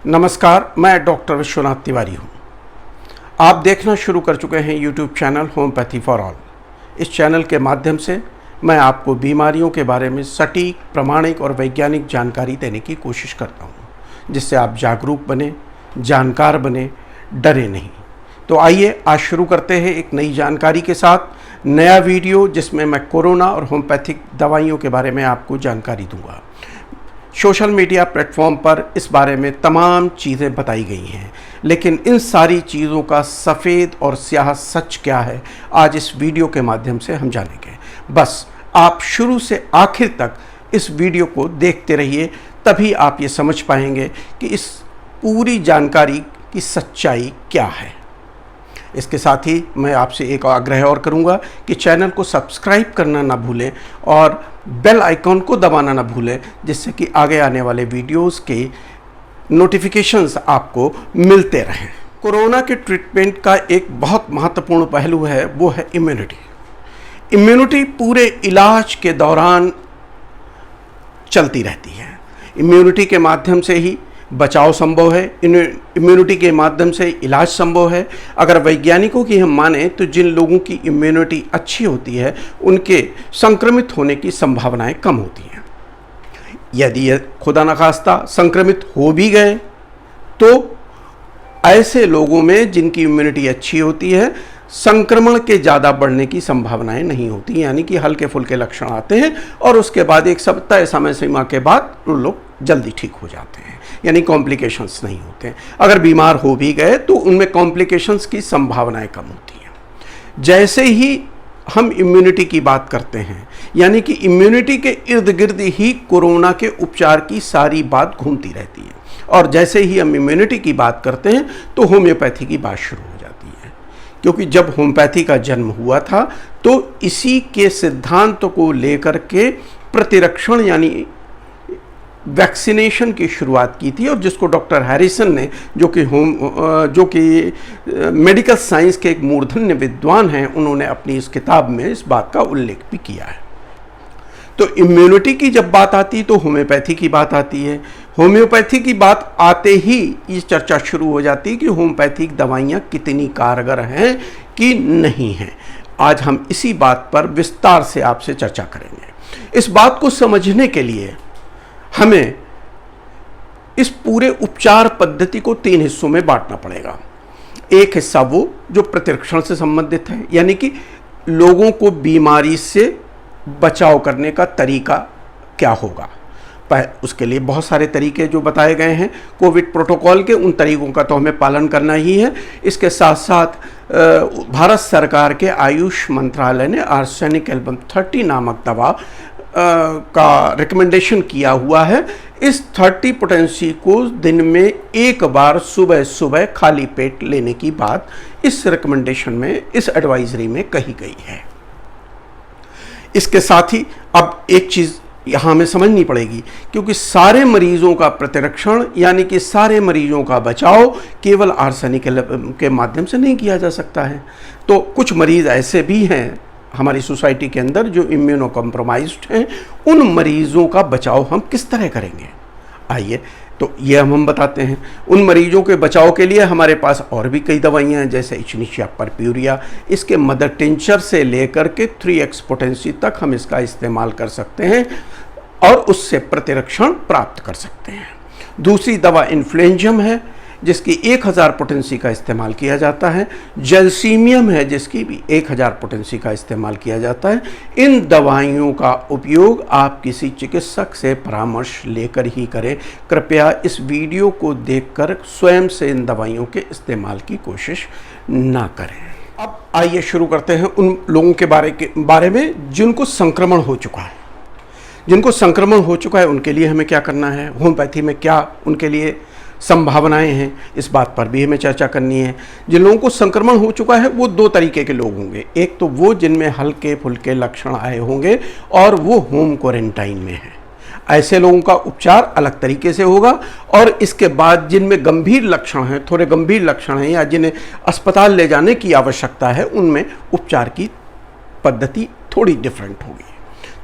नमस्कार, मैं डॉक्टर विश्वनाथ तिवारी हूँ। आप देखना शुरू कर चुके हैं YouTube channel homeopathy for all. इस चैनल के माध्यम से मैं आपको बीमारियों के बारे में सटीक, प्रामाणिक और वैज्ञानिक जानकारी देने की कोशिश करता हूँ, जिससे आप जागरूक बने, जानकार बने, डरे नहीं। तो आइए आज शुरू करते हैं एक नई जानकारी के साथ नया वीडियो, जिसमें मैं कोरोना और होम्योपैथिक दवाइयों के बारे में आपको जानकारी दूंगा। सोशल मीडिया प्लेटफॉर्म पर इस बारे में तमाम चीज़ें बताई गई हैं, लेकिन इन सारी चीज़ों का सफ़ेद और स्याह सच क्या है, आज इस वीडियो के माध्यम से हम जानेंगे। बस आप शुरू से आखिर तक इस वीडियो को देखते रहिए, तभी आप ये समझ पाएंगे कि इस पूरी जानकारी की सच्चाई क्या है। इसके साथ ही मैं आपसे एक आग्रह और करूंगा कि चैनल को सब्सक्राइब करना ना भूलें और बेल आइकॉन को दबाना ना भूलें, जिससे कि आगे आने वाले वीडियोस के नोटिफिकेशंस आपको मिलते रहें। कोरोना के ट्रीटमेंट का एक बहुत महत्वपूर्ण पहलू है, वो है इम्यूनिटी। इम्यूनिटी पूरे इलाज के दौरान चलती रहती है। इम्यूनिटी के माध्यम से ही बचाव संभव है, इम्यूनिटी के माध्यम से इलाज संभव है। अगर वैज्ञानिकों की हम माने तो जिन लोगों की इम्यूनिटी अच्छी होती है, उनके संक्रमित होने की संभावनाएं कम होती हैं। यदि ये खुदा न खास्ता संक्रमित हो भी गए, तो ऐसे लोगों में जिनकी इम्यूनिटी अच्छी होती है, संक्रमण के ज़्यादा बढ़ने की संभावनाएं नहीं होती, यानी कि हल्के फुल्के लक्षण आते हैं और उसके बाद एक तय समय सीमा के बाद उन लोग जल्दी ठीक हो जाते हैं, यानी कॉम्प्लिकेशंस नहीं होते हैं। अगर बीमार हो भी गए तो उनमें कॉम्प्लिकेशंस की संभावनाएं कम होती हैं। जैसे ही हम इम्यूनिटी की बात करते हैं, यानी कि इम्यूनिटी के इर्द गिर्द ही कोरोना के उपचार की सारी बात घूमती रहती है, और जैसे ही हम इम्यूनिटी की बात करते हैं तो होम्योपैथी की बात शुरू हो जाती है। क्योंकि जब होम्योपैथी का जन्म हुआ था तो इसी के सिद्धांत को लेकर के प्रतिरक्षण यानी वैक्सीनेशन की शुरुआत की थी, और जिसको डॉक्टर हैरिसन ने, जो कि मेडिकल साइंस के एक मूर्धन्य विद्वान हैं, उन्होंने अपनी इस किताब में इस बात का उल्लेख भी किया है। तो इम्यूनिटी की जब बात आती है तो होम्योपैथी की बात आती है। होम्योपैथी की बात आते ही ये चर्चा शुरू हो जाती है कि होम्योपैथिक दवाइयाँ कितनी कारगर हैं कि नहीं हैं। आज हम इसी बात पर विस्तार से आपसे चर्चा करेंगे। इस बात को समझने के लिए हमें इस पूरे उपचार पद्धति को 3 हिस्सों में बांटना पड़ेगा। एक हिस्सा वो जो प्रतिरक्षण से संबंधित है, यानी कि लोगों को बीमारी से बचाव करने का तरीका क्या होगा। उसके लिए बहुत सारे तरीके जो बताए गए हैं कोविड प्रोटोकॉल के, उन तरीकों का तो हमें पालन करना ही है। इसके साथ साथ भारत सरकार के आयुष मंत्रालय ने आर्सेनिक एल्बम 30 नामक दवा का रिकमेंडेशन किया हुआ है। इस 30 पोटेंसी को दिन में एक बार सुबह सुबह खाली पेट लेने की बात इस रिकमेंडेशन में, इस एडवाइजरी में कही गई है। इसके साथ ही अब एक चीज़ यहाँ हमें समझनी पड़ेगी, क्योंकि सारे मरीजों का प्रतिरक्षण यानी कि सारे मरीजों का बचाव केवल आर्सेनिक के माध्यम से नहीं किया जा सकता है। तो कुछ मरीज ऐसे भी हैं हमारी सोसाइटी के अंदर जो इम्यूनो कॉम्प्रोमाइज्ड हैं। उन मरीजों का बचाव हम किस तरह करेंगे, आइए तो ये हम बताते हैं। उन मरीजों के बचाव के लिए हमारे पास और भी कई दवाइयाँ हैं, जैसे इचनीशिया परप्यूरिया। इसके मदर टिंचर से लेकर के 3x पोटेंसी तक हम इसका इस्तेमाल कर सकते हैं और उससे प्रतिरक्षण प्राप्त कर सकते हैं। दूसरी दवा इन्फ्लुएंजम है, जिसकी 1000 पोटेंसी का इस्तेमाल किया जाता है। जेल्सीमियम है, जिसकी भी 1000 पोटेंसी का इस्तेमाल किया जाता है। इन दवाइयों का उपयोग आप किसी चिकित्सक से परामर्श लेकर ही करें। कृपया इस वीडियो को देखकर स्वयं से इन दवाइयों के इस्तेमाल की कोशिश ना करें। अब आइए शुरू करते हैं उन लोगों के बारे में जिनको संक्रमण हो चुका है। जिनको संक्रमण हो चुका है उनके लिए हमें क्या करना है, होम्योपैथी में क्या उनके लिए संभावनाएं हैं, इस बात पर भी हमें चर्चा करनी है। जिन लोगों को संक्रमण हो चुका है वो 2 तरीके के लोग होंगे। एक तो वो जिनमें हल्के फुल्के लक्षण आए होंगे और वो होम क्वारंटाइन में हैं। ऐसे लोगों का उपचार अलग तरीके से होगा। और इसके बाद जिनमें गंभीर लक्षण हैं, थोड़े गंभीर लक्षण हैं, या जिन्हें अस्पताल ले जाने की आवश्यकता है, उनमें उपचार की पद्धति थोड़ी डिफरेंट होगी।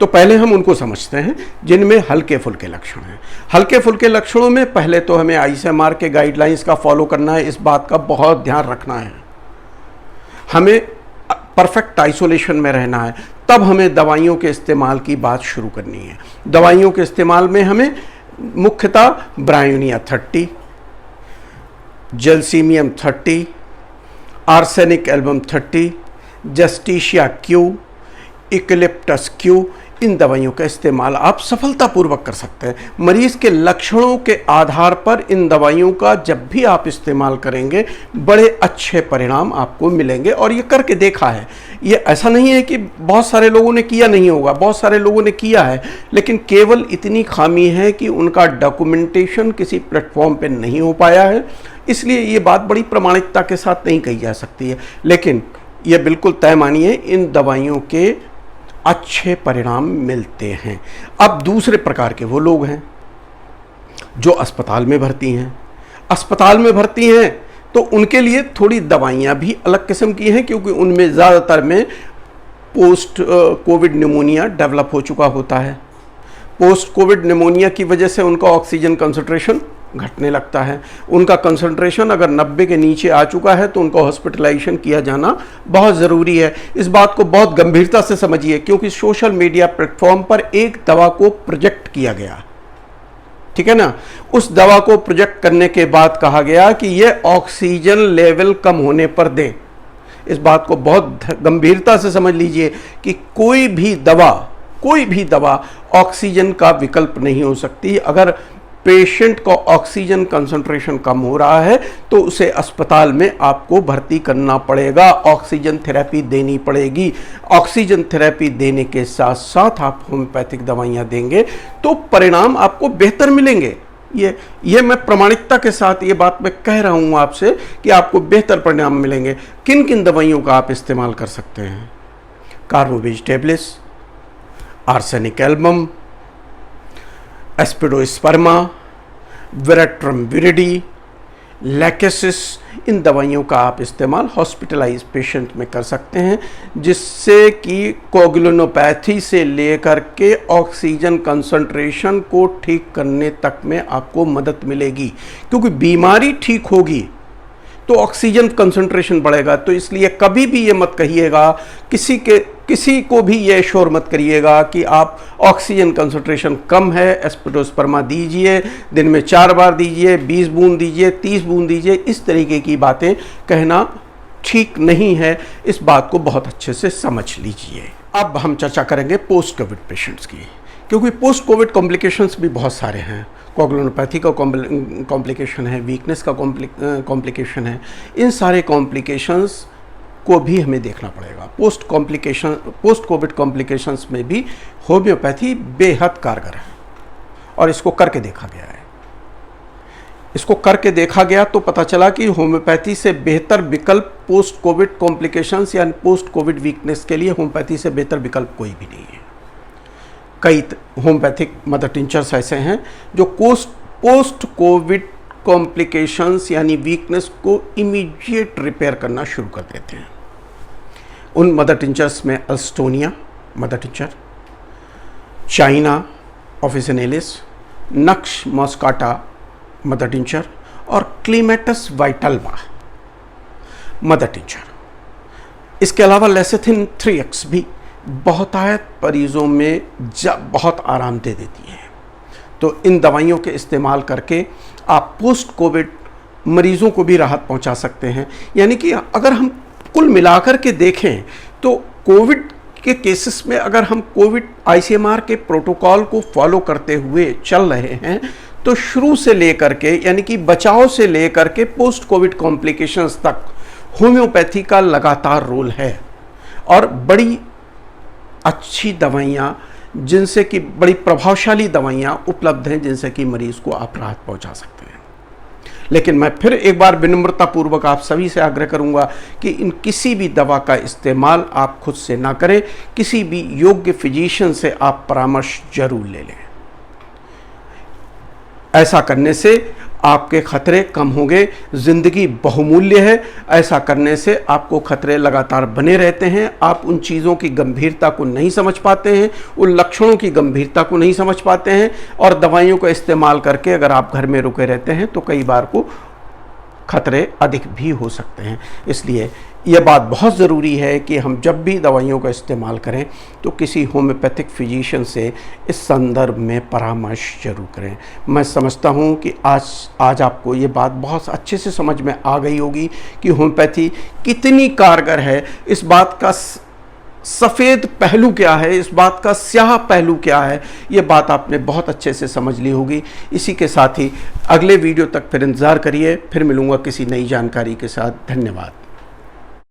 तो पहले हम उनको समझते हैं जिनमें हल्के फुल्के लक्षण हैं। हल्के फुल्के लक्षणों में पहले तो हमें आईसीएमआर के गाइडलाइंस का फॉलो करना है, इस बात का बहुत ध्यान रखना है। हमें परफेक्ट आइसोलेशन में रहना है, तब हमें दवाइयों के इस्तेमाल की बात शुरू करनी है। दवाइयों के इस्तेमाल में हमें मुख्यतः bryonia 30, gelsemium 30, arsenic album 30, justicia Q, eucalyptus Q, इन दवाइयों का इस्तेमाल आप सफलतापूर्वक कर सकते हैं। मरीज के लक्षणों के आधार पर इन दवाइयों का जब भी आप इस्तेमाल करेंगे बड़े अच्छे परिणाम आपको मिलेंगे, और ये करके देखा है। ये ऐसा नहीं है कि बहुत सारे लोगों ने किया नहीं होगा, बहुत सारे लोगों ने किया है, लेकिन केवल इतनी खामी है कि उनका डॉक्यूमेंटेशन किसी प्लेटफॉर्म पे नहीं हो पाया है, इसलिए ये बात बड़ी प्रामाणिकता के साथ नहीं कही जा सकती है। लेकिन ये बिल्कुल तय मानिए, इन दवाइयों के अच्छे परिणाम मिलते हैं। अब दूसरे प्रकार के वो लोग हैं जो अस्पताल में भर्ती हैं। अस्पताल में भर्ती हैं तो उनके लिए थोड़ी दवाइयाँ भी अलग किस्म की हैं, क्योंकि उनमें ज़्यादातर में पोस्ट कोविड निमोनिया डेवलप हो चुका होता है। पोस्ट कोविड निमोनिया की वजह से उनका ऑक्सीजन कंसंट्रेशन घटने लगता है। उनका कंसंट्रेशन अगर 90 के नीचे आ चुका है तो उनका हॉस्पिटलाइजेशन किया जाना बहुत ज़रूरी है। इस बात को बहुत गंभीरता से समझिए, क्योंकि सोशल मीडिया प्लेटफॉर्म पर एक दवा को प्रोजेक्ट किया गया, ठीक है ना। उस दवा को प्रोजेक्ट करने के बाद कहा गया कि यह ऑक्सीजन लेवल कम होने पर दें। इस बात को बहुत गंभीरता से समझ लीजिए कि कोई भी दवा ऑक्सीजन का विकल्प नहीं हो सकती। अगर पेशेंट को ऑक्सीजन कंसंट्रेशन कम हो रहा है तो उसे अस्पताल में आपको भर्ती करना पड़ेगा, ऑक्सीजन थेरेपी देनी पड़ेगी। ऑक्सीजन थेरेपी देने के साथ साथ आप होम्योपैथिक दवाइयाँ देंगे तो परिणाम आपको बेहतर मिलेंगे। ये मैं प्रामाणिकता के साथ ये बात मैं कह रहा हूँ आपसे कि आपको बेहतर परिणाम मिलेंगे। किन किन दवाइयों का आप इस्तेमाल कर सकते हैं? Carbo vegetabilis, arsenic album, aspidosperma, veratrum viride, lachesis, इन दवाइयों का आप इस्तेमाल हॉस्पिटलाइज पेशेंट में कर सकते हैं, जिससे कि कोगुलोनोपैथी से लेकर के ऑक्सीजन कंसंट्रेशन को ठीक करने तक में आपको मदद मिलेगी। क्योंकि बीमारी ठीक होगी तो ऑक्सीजन कंसंट्रेशन बढ़ेगा। तो इसलिए कभी भी ये मत कहिएगा, किसी को भी ये श्योर मत करिएगा कि आप ऑक्सीजन कंसंट्रेशन कम है, एस्पिडोस्पर्मा दीजिए, दिन में 4 बार दीजिए, 20 बूंद दीजिए, 30 बूंद दीजिए, इस तरीके की बातें कहना ठीक नहीं है। इस बात को बहुत अच्छे से समझ लीजिए। अब हम चर्चा करेंगे पोस्ट कोविड पेशेंट्स की, क्योंकि पोस्ट कोविड कॉम्प्लिकेशंस भी बहुत सारे हैं। कोगुलोनोपैथी का कॉम्प्लिकेशन है, वीकनेस का कॉम्प्लिकेशन है। इन सारे कॉम्प्लिकेशंस को भी हमें देखना पड़ेगा। पोस्ट कोविड कॉम्प्लिकेशंस में भी होम्योपैथी बेहद कारगर है, और इसको करके देखा गया है। इसको करके देखा गया तो पता चला कि होम्योपैथी से बेहतर विकल्प पोस्ट कोविड कॉम्प्लिकेशंस या पोस्ट कोविड वीकनेस के लिए होम्योपैथी से बेहतर विकल्प कोई भी नहीं है। कई होम्योपैथिक मदर टिंचर्स ऐसे हैं जो पोस्ट कोविड कॉम्प्लिकेशंस यानी वीकनेस को इमीडिएट रिपेयर करना शुरू कर देते हैं। उन मदर टिंचर्स में अल्स्टोनिया मदर टिंचर, चाइना ऑफिसिनेलिस, नक्श मॉस्काटा मदर टिंचर और क्लीमेटस वाइटल्वा मदर टिंचर। इसके अलावा लेसेथिन 3x भी बहुतायत मरीजों में बहुत आराम दे देती है। तो इन दवाइयों के इस्तेमाल करके आप पोस्ट कोविड मरीजों को भी राहत पहुंचा सकते हैं। यानी कि अगर हम कुल मिलाकर के देखें तो कोविड के केसेस में अगर हम कोविड आईसीएमआर के प्रोटोकॉल को फॉलो करते हुए चल रहे हैं तो शुरू से लेकर के यानी कि बचाव से लेकर के पोस्ट कोविड कॉम्प्लिकेशंस तक होम्योपैथी का लगातार रोल है। और बड़ी अच्छी दवाइयाँ जिनसे कि बड़ी प्रभावशाली दवाइयाँ उपलब्ध हैं जिनसे कि मरीज़ को आप राहत पहुँचा सकते हैं। लेकिन मैं फिर एक बार विनम्रतापूर्वक आप सभी से आग्रह करूंगा कि इन किसी भी दवा का इस्तेमाल आप खुद से ना करें, किसी भी योग्य फिजिशियन से आप परामर्श जरूर ले लें। ऐसा करने से आपके खतरे कम होंगे। ज़िंदगी बहुमूल्य है, ऐसा करने से आपको खतरे लगातार बने रहते हैं। आप उन चीज़ों की गंभीरता को नहीं समझ पाते हैं, उन लक्षणों की गंभीरता को नहीं समझ पाते हैं, और दवाइयों का इस्तेमाल करके अगर आप घर में रुके रहते हैं तो कई बार को खतरे अधिक भी हो सकते हैं। इसलिए यह बात बहुत ज़रूरी है कि हम जब भी दवाइयों का इस्तेमाल करें तो किसी होम्योपैथिक फिजिशियन से इस संदर्भ में परामर्श जरूर करें। मैं समझता हूँ कि आज आपको ये बात बहुत अच्छे से समझ में आ गई होगी कि होम्योपैथी कितनी कारगर है। इस बात का सफ़ेद पहलू क्या है, इस बात का स्याह पहलू क्या है, ये बात आपने बहुत अच्छे से समझ ली होगी। इसी के साथ ही अगले वीडियो तक फिर इंतज़ार करिए, फिर मिलूँगा किसी नई जानकारी के साथ। धन्यवाद।